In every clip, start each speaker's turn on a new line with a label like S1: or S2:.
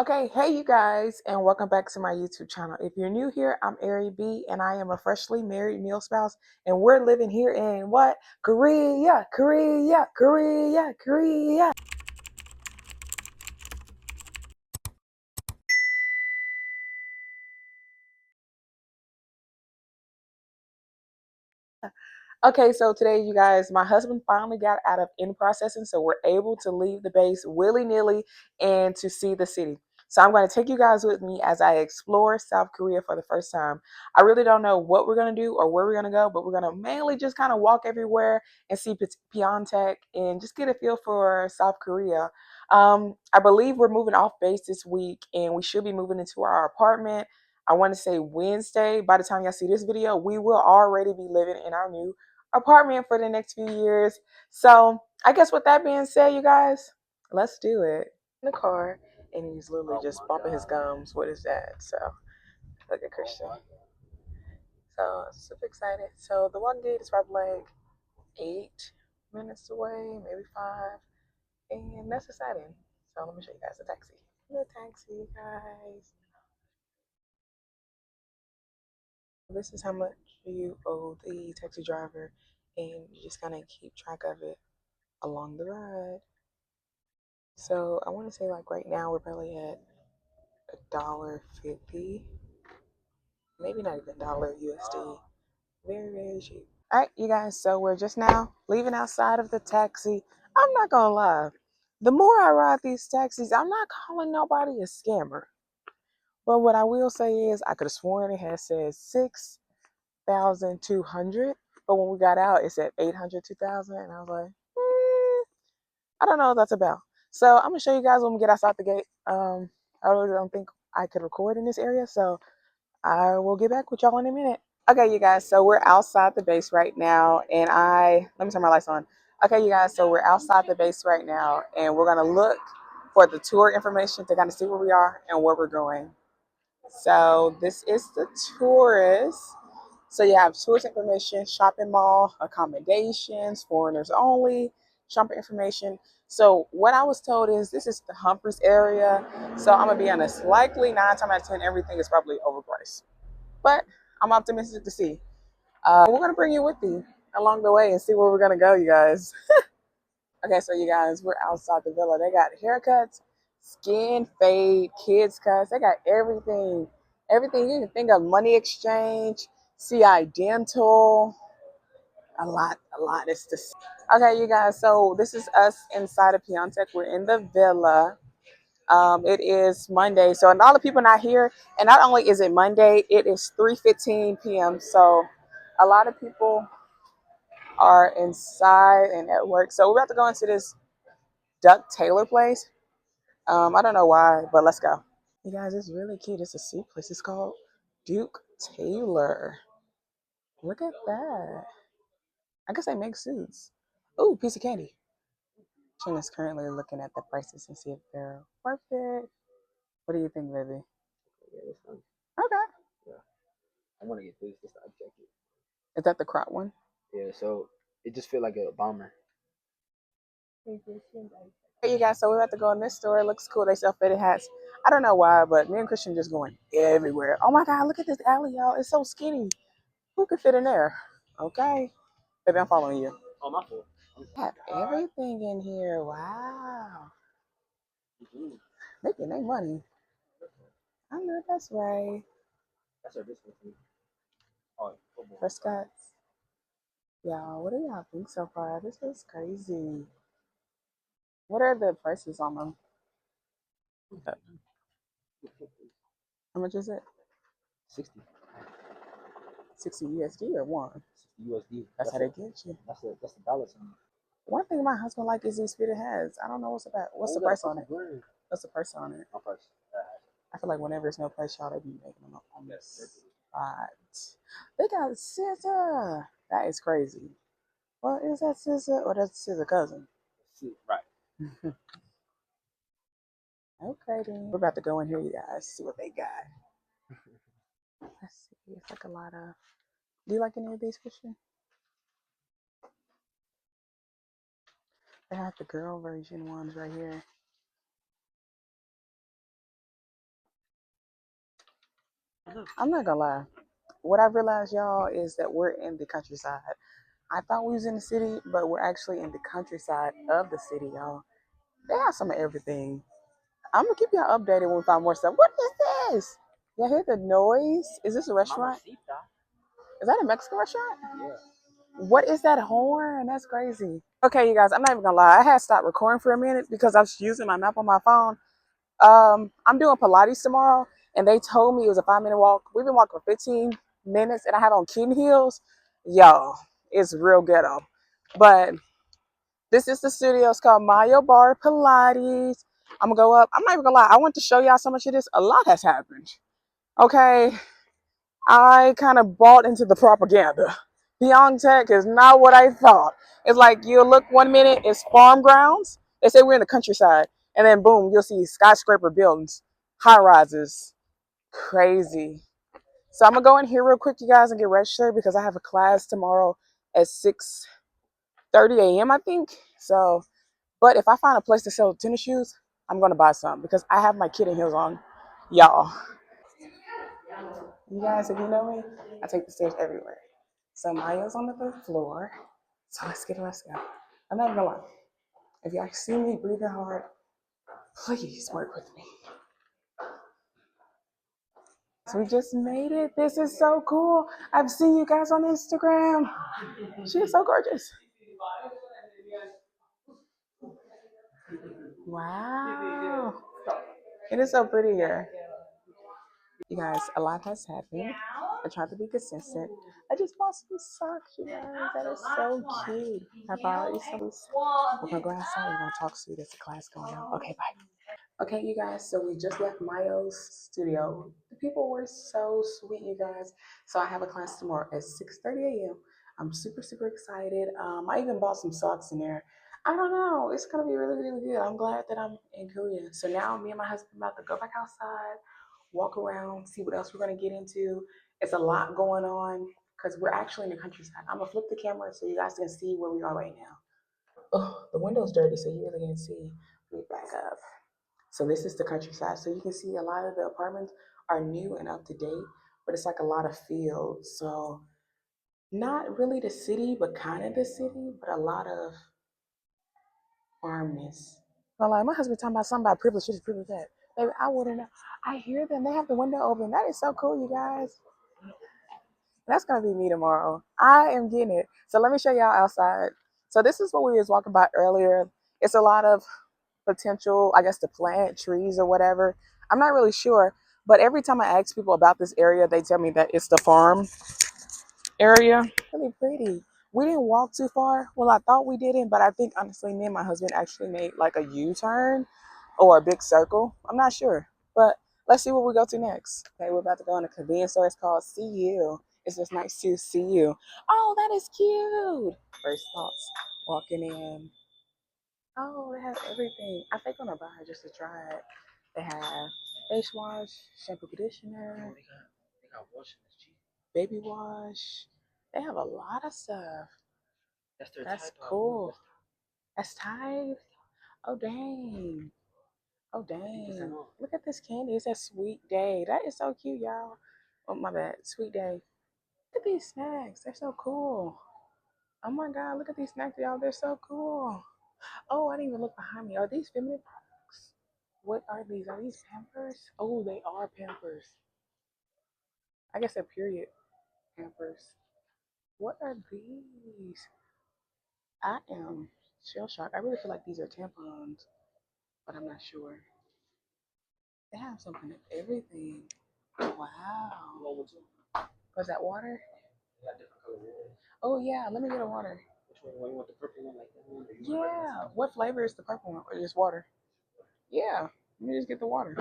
S1: Okay, hey you guys, and welcome back to my YouTube channel. If you're new here, I'm Ari B, and I am a freshly married meal spouse, and we're living here in what? Korea, Korea, Korea, Korea. Okay, so today, you guys, my husband finally got out of in processing, so we're able to leave the base willy nilly and to see the city. So I'm going to take you guys with me as I explore South Korea for the first time. I really don't know what we're going to do or where we're going to go, but we're going to mainly just kind of walk everywhere and see Pyeongtaek and just get a feel for South Korea. I believe we're moving off base this week, and we should be moving into our apartment. I want to say Wednesday. By the time y'all see this video, we will already be living in our new apartment for the next few years. So I guess with that being said, you guys, let's do it. In the car, and he's literally just bumping his gums. What is that? So look at Christian. So I'm super excited. So the one gate is probably like 8 minutes away, maybe 5, and that's exciting. So let me show you guys the taxi. The taxi, guys. This is how much you owe the taxi driver, and you just kind of keep track of it along the ride. So I want to say like right now we're probably at $1.50, maybe not even dollar USD. Very, very cheap. All right, you guys. So we're just now leaving outside of the taxi. I'm not gonna lie. The more I ride these taxis, I'm not calling nobody a scammer. But what I will say is, I could have sworn it had said 6,200, but when we got out, it said 800, 2,000, and I was like, I don't know what that's about. So I'm gonna show you guys when we get outside the gate. I really don't think I could record in this area, so I will get back with y'all in a minute. Okay, you guys, so we're outside the base right now, and let me turn my lights on. Okay, you guys, so we're outside the base right now, and we're gonna look for the tour information to kind of see where we are and where we're going. So this is the tourist. So you have tourist information, shopping mall, accommodations, foreigners only, shopping information. So what I was told is this is the Humphreys area. So I'm gonna be honest, likely 9 times out of 10, everything is probably overpriced. But I'm optimistic to see. We're gonna bring you with you along the way and see where we're gonna go, you guys. Okay, so you guys, we're outside the villa. They got haircuts, skin fade, kids cuts. They got everything. Everything you can think of. Money exchange, CI dental, a lot. It's just okay, you guys. So this is us inside of Pyeongtaek. We're in the villa. It is Monday, so and all the people not here. And not only is it Monday, it is 3:15 p.m. So a lot of people are inside and at work. So we're about to go into this Duck Taylor place. I don't know why, but let's go. You guys, it's really cute. It's a soup place. It's called Duke Taylor. Look at that. I guess they make suits. Ooh, piece of candy. She is currently looking at the prices and see if they're worth it. What do you think, baby?
S2: Yeah, it's fun.
S1: Okay.
S2: Yeah, I want to get this. This the jacket.
S1: Is that the crop one?
S2: Yeah, so it just feel like a bomber.
S1: Hey, you guys, so we're about to go in this store. It looks cool. They sell fitted hats. I don't know why, but me and Christian just going everywhere. Oh my God, look at this alley, y'all. It's so skinny. Who could fit in there? Okay. Baby, I'm following you.
S2: Oh, my fault.
S1: Have everything in here. Wow.
S2: Mm-hmm.
S1: Making their money. I know that's right.
S2: That's our business. Oh, football.
S1: Prescott's. Y'all, what do y'all think so far? This is crazy. What are the prices on them? How much is it?
S2: 60.
S1: 60 USD or one?
S2: 60 USD.
S1: That's how they get you.
S2: That's the dollar sign.
S1: One thing my husband like is these fitted hats. I don't know what's about. What's the price on it? What's the price on it?
S2: My price.
S1: I feel like whenever there's no price, y'all, they be making them up on the spot. They got scissor. That is crazy. Well, is that scissor or that's scissor cousin?
S2: Right.
S1: Okay, then. We're about to go in here, you guys, see what they got. Let's see. It's like a lot of. Do you like any of these, Christian? They have the girl version ones right here. I'm not gonna lie. What I realized, y'all, is that we're in the countryside. I thought we was in the city, but we're actually in the countryside of the city, y'all. They have some of everything. I'm gonna keep y'all updated when we find more stuff. What is this? Y'all hear the noise? Is this a restaurant? Is that a Mexican restaurant?
S2: Yeah.
S1: What is that horn? That's crazy. Okay, you guys, I'm not even gonna lie. I had stopped recording for a minute because I was using my map on my phone. I'm doing Pilates tomorrow, and they told me it was a 5 minute walk. We've been walking for 15 minutes, and I have on kitten heels. Yo, it's real ghetto. But this is the studio. It's called Myo Barre Pilates. I'm gonna go up. I'm not even gonna lie. I want to show y'all so much of this. A lot has happened. Okay, I kind of bought into the propaganda. Pyeongtaek is not what I thought. It's like you look 1 minute, it's farm grounds. They say we're in the countryside, and then boom, you'll see skyscraper buildings, high rises, crazy. So I'm gonna go in here real quick, you guys, and get registered because I have a class tomorrow at 6:30 a.m. I think. So, but if I find a place to sell tennis shoes, I'm gonna buy some because I have my kitten heels on, y'all. You guys, if you know me, I take the stairs everywhere. So Maya's on the third floor. So let's go. I'm not gonna lie. If y'all see me breathing hard, please work with me. So we just made it. This is so cool. I've seen you guys on Instagram. She is so gorgeous. Wow. It is so pretty here. You guys, a lot has happened. I tried to be consistent. I just bought some socks, you guys. That is so cute. I bought you some. We're gonna go outside. We're gonna talk to you. There's a class going on. Okay, bye. Okay, you guys, so we just left Mayo's studio. The people were so sweet, you guys. So I have a class tomorrow at 6:30 a.m. I'm super, super excited. I even bought some socks in there. I don't know. It's gonna be really, really good. I'm glad that I'm in Korea. So now me and my husband about to go back outside, walk around, see what else we're gonna get into. It's a lot going on because we're actually in the countryside. I'm gonna flip the camera so you guys can see where we are right now. Oh, the window's dirty, so you really can't see. Let me back up. So this is the countryside. So you can see a lot of the apartments are new and up to date, but it's like a lot of fields. So not really the city, but kind of the city, but a lot of farmness. Well, like my husband talking about something about privilege, this privilege that. Baby, I wouldn't know. I hear them. They have the window open. That is so cool, you guys. That's gonna be me tomorrow. I am getting it. So let me show y'all outside. So this is what we was walking about earlier. It's a lot of potential, I guess, to plant trees or whatever. I'm not really sure, but every time I ask people about this area, they tell me that it's the farm area. Really pretty. We didn't walk too far. Well, I thought we didn't, but I think honestly, me and my husband actually made like a U-turn or a big circle. I'm not sure, but let's see where we go to next. Okay, we're about to go in a convenience store. It's called See You. It's just nice to see you. Oh, that is cute. First thoughts walking in. Oh, it has everything. I think I'm gonna buy it just to try it. They have face wash, shampoo, conditioner,
S2: they got washing machine.
S1: baby wash. They have a lot of stuff.
S2: That's their
S1: That's
S2: type
S1: cool. That's Tide. Oh dang. Oh dang. Look at this candy. It says Sweet Day. That is so cute, y'all. Oh my bad. Sweet Day. Look at these snacks. They're so cool. Oh my god, look at these snacks, y'all. They're so cool. Oh, I didn't even look behind me. Are these feminine products? What are these? Are these Pampers? Oh, they are Pampers. I guess they're period Pampers. What are these? I am shell shocked. I really feel like these are tampons, but I'm not sure. They have something in everything. Wow. Was that water?
S2: They got different color water.
S1: Oh yeah, let me get a water.
S2: Which one? You want the purple one like that one?
S1: Yeah. What flavor is the purple one? Or just water? Yeah. Let me just get the water.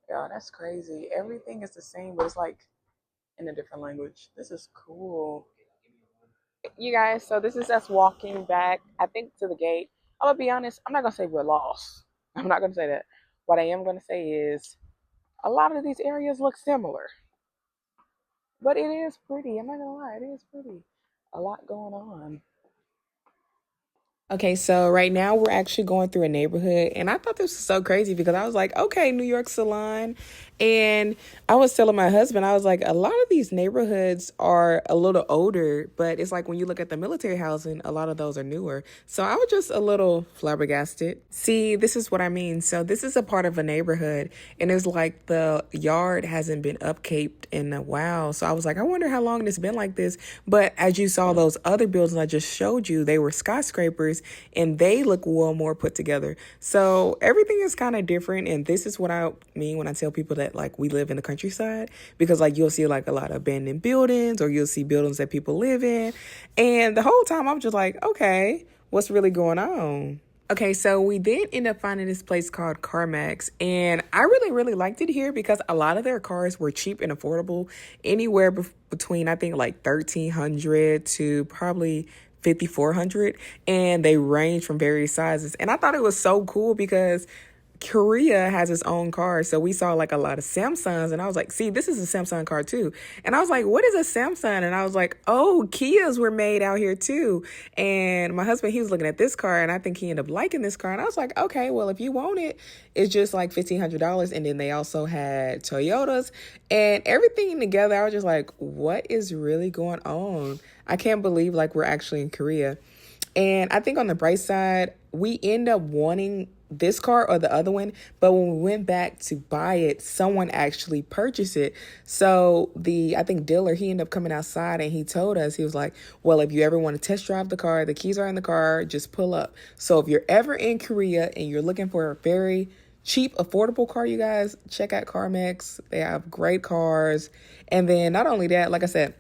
S1: Yeah, that's crazy. Everything is the same, but it's like in a different language. This is cool. You guys, so this is us walking back, I think, to the gate. I'm gonna be honest, I'm not gonna say we're lost. I'm not gonna say that. What I am gonna say is a lot of these areas look similar, but it is pretty. I'm not gonna lie, it is pretty. A lot going on. Okay, so right now we're actually going through a neighborhood, and I thought this was so crazy because I was like, okay, New York Salon. And I was telling my husband, I was like, a lot of these neighborhoods are a little older, but it's like when you look at the military housing, a lot of those are newer. So I was just a little flabbergasted. See, this is what I mean. So this is a part of a neighborhood, and it's like the yard hasn't been upkept in a while. So I was like, I wonder how long it's been like this. But as you saw, those other buildings I just showed you, they were skyscrapers and they look well more put together. So everything is kind of different. And this is what I mean when I tell people that like we live in the countryside, because like you'll see like a lot of abandoned buildings, or you'll see buildings that people live in. And the whole time I'm just like, okay, what's really going on? Okay, so we then end up finding this place called CarMax, and I really, really liked it here because a lot of their cars were cheap and affordable, anywhere between I think like 1,300 to probably 5,400, and they range from various sizes. And I thought it was so cool because Korea has its own car. So we saw like a lot of Samsungs, and I was like, see, this is a Samsung car too. And I was like, what is a Samsung? And I was like, oh, Kias were made out here too. And my husband, he was looking at this car, and I think he ended up liking this car. And I was like, okay, well, if you want it, it's just like $1,500. And then they also had Toyotas and everything together. I was just like, what is really going on? I can't believe like we're actually in Korea. And I think on the bright side, we end up wanting this car or the other one, but when we went back to buy it, someone actually purchased it. So I think dealer, he ended up coming outside and he told us, he was like, well, if you ever want to test drive the car, the keys are in the car, just pull up. So if you're ever in Korea and you're looking for a very cheap, affordable car, you guys, check out CarMax. They have great cars. And then not only that, like I said,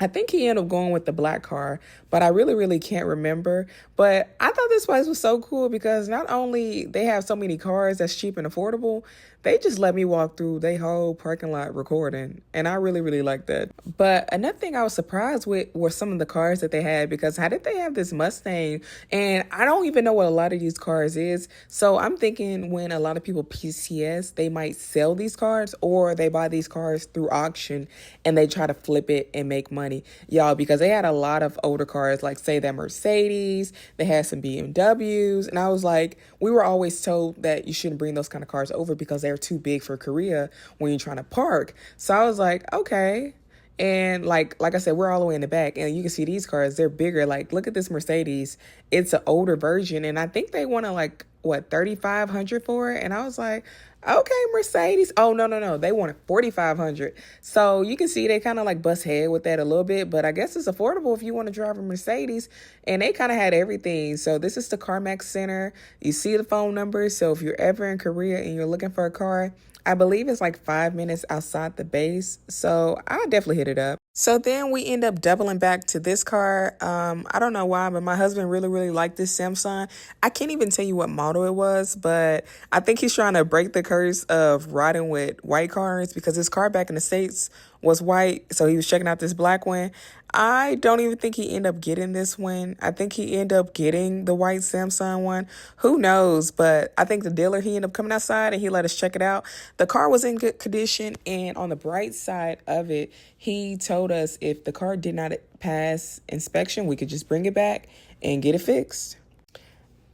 S1: I think he ended up going with the black car, but I really, really can't remember. But I thought this place was so cool because not only they have so many cars that's cheap and affordable, they just let me walk through their whole parking lot recording. And I really, really like that. But another thing I was surprised with were some of the cars that they had, because how did they have this Mustang? And I don't even know what a lot of these cars is. So I'm thinking when a lot of people PCS, they might sell these cars, or they buy these cars through auction and they try to flip it and make money. Y'all, because they had a lot of older cars, like say that Mercedes, they had some BMWs. And I was like, we were always told that you shouldn't bring those kind of cars over because they're too big for Korea when you're trying to park. So I was like, okay. And like I said, we're all the way in the back, and you can see these cars, they're bigger. Like, look at this Mercedes. It's an older version, and I think they wanted like what, 3,500 for it. And I was like, okay, Mercedes. Oh, no. They wanted 4,500. So you can see they kind of like bust head with that a little bit, but I guess it's affordable if you want to drive a Mercedes. And they kind of had everything. So this is the CarMax Center. You see the phone number. So if you're ever in Korea and you're looking for a car, I believe it's like 5 minutes outside the base. So I'll definitely hit it up. So then we end up doubling back to this car. I don't know why, but my husband really, really liked this Samsung. I can't even tell you what model it was, but I think he's trying to break the curse of riding with white cars, because his car back in the States was white. So he was checking out this black one. I don't even think he ended up getting this one. I think he ended up getting the white Samsung one. Who knows? But I think the dealer, he ended up coming outside and he let us check it out. The car was in good condition. And on the bright side of it, he told us if the car did not pass inspection, we could just bring it back and get it fixed.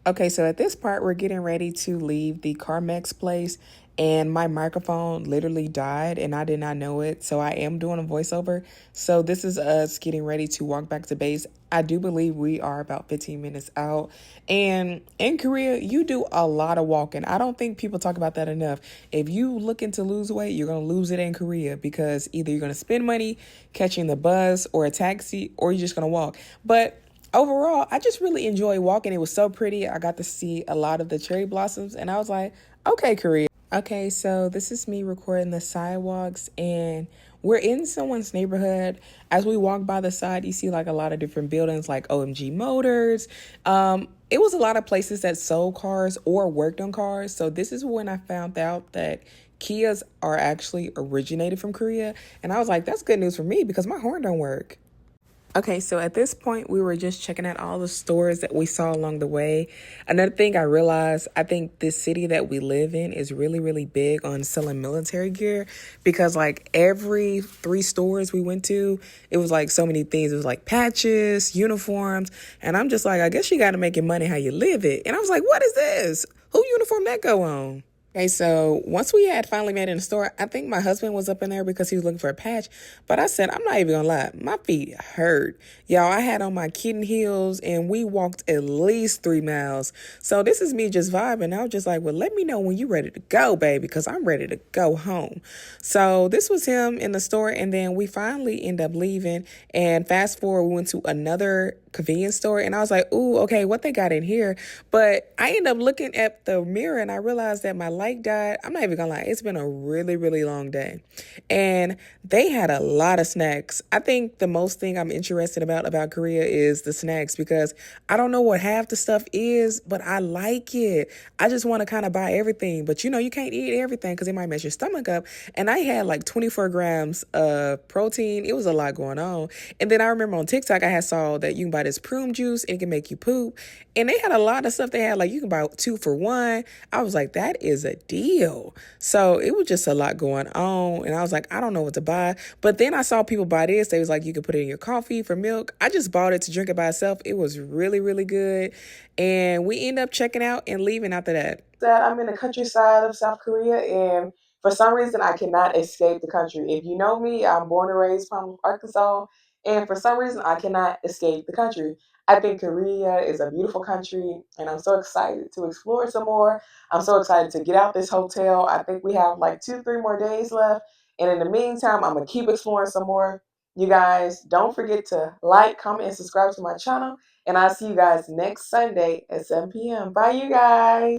S1: Okay, so at this part, we're getting ready to leave the CarMax place, and my microphone literally died, and I did not know it. So I am doing a voiceover. So this is us getting ready to walk back to base. I do believe we are about 15 minutes out. And in Korea, you do a lot of walking. I don't think people talk about that enough. If you looking to lose weight, you're going to lose it in Korea, because either you're going to spend money catching the bus or a taxi, or you're just going to walk. But overall, I just really enjoy walking. It was so pretty. I got to see a lot of the cherry blossoms, and I was like, okay, Korea. Okay, so this is me recording the sidewalks, and we're in someone's neighborhood. As we walk by the side, you see like a lot of different buildings like OMG Motors. It was a lot of places that sold cars or worked on cars. So this is when I found out that Kias are actually originated from Korea. And I was like, that's good news for me because my horn don't work. Okay, so at this point, we were just checking out all the stores that we saw along the way. Another thing I realized, I think this city that we live in is really, really big on selling military gear because, like, every three stores we went to, it was like so many things. It was like patches, uniforms, and I'm just like, I guess you got to make your money how you live it. And I was like, what is this? Who uniform that go on? Okay, so once we had finally made it in the store, I think my husband was up in there because he was looking for a patch. But I said, I'm not even gonna lie, my feet hurt. Y'all, I had on my kitten heels and we walked at least 3 miles. So this is me just vibing. I was just like, well, let me know when you're ready to go, baby, because I'm ready to go home. So this was him in the store, and then we finally end up leaving. And fast forward, we went to another convenience store, and I was like, ooh, okay, what they got in here? But I ended up looking at the mirror and I realized that my light died. I'm not even gonna lie, it's been a really, really long day. And they had a lot of snacks. I think the most thing I'm interested about Korea is the snacks because I don't know what half the stuff is, but I like it. I just want to kind of buy everything, but you know, you can't eat everything because it might mess your stomach up. And I had like 24 grams of protein. It was a lot going on. And then I remember on TikTok, I had saw that you can buy this prune juice and it can make you poop. And they had a lot of stuff. They had like you can buy 2 for 1. I was like, that is a deal. So it was just a lot going on. And I was like, I don't know what to buy. But then I saw people buy this. They was like, you could put it in your coffee for milk. I just bought it to drink it by itself. It was really, really good. And we end up checking out and leaving after that. That I'm in the countryside of South Korea, and for some reason I cannot escape the country. If you know me, I'm born and raised from Arkansas, and for some reason I cannot escape the country. I think Korea is a beautiful country, and I'm so excited to explore some more. I'm so excited to get out this hotel. I think we have like 2, 3 more days left, and in the meantime, I'm gonna keep exploring some more. You guys, don't forget to like, comment, and subscribe to my channel. And I'll see you guys next Sunday at 7 p.m. Bye, you guys.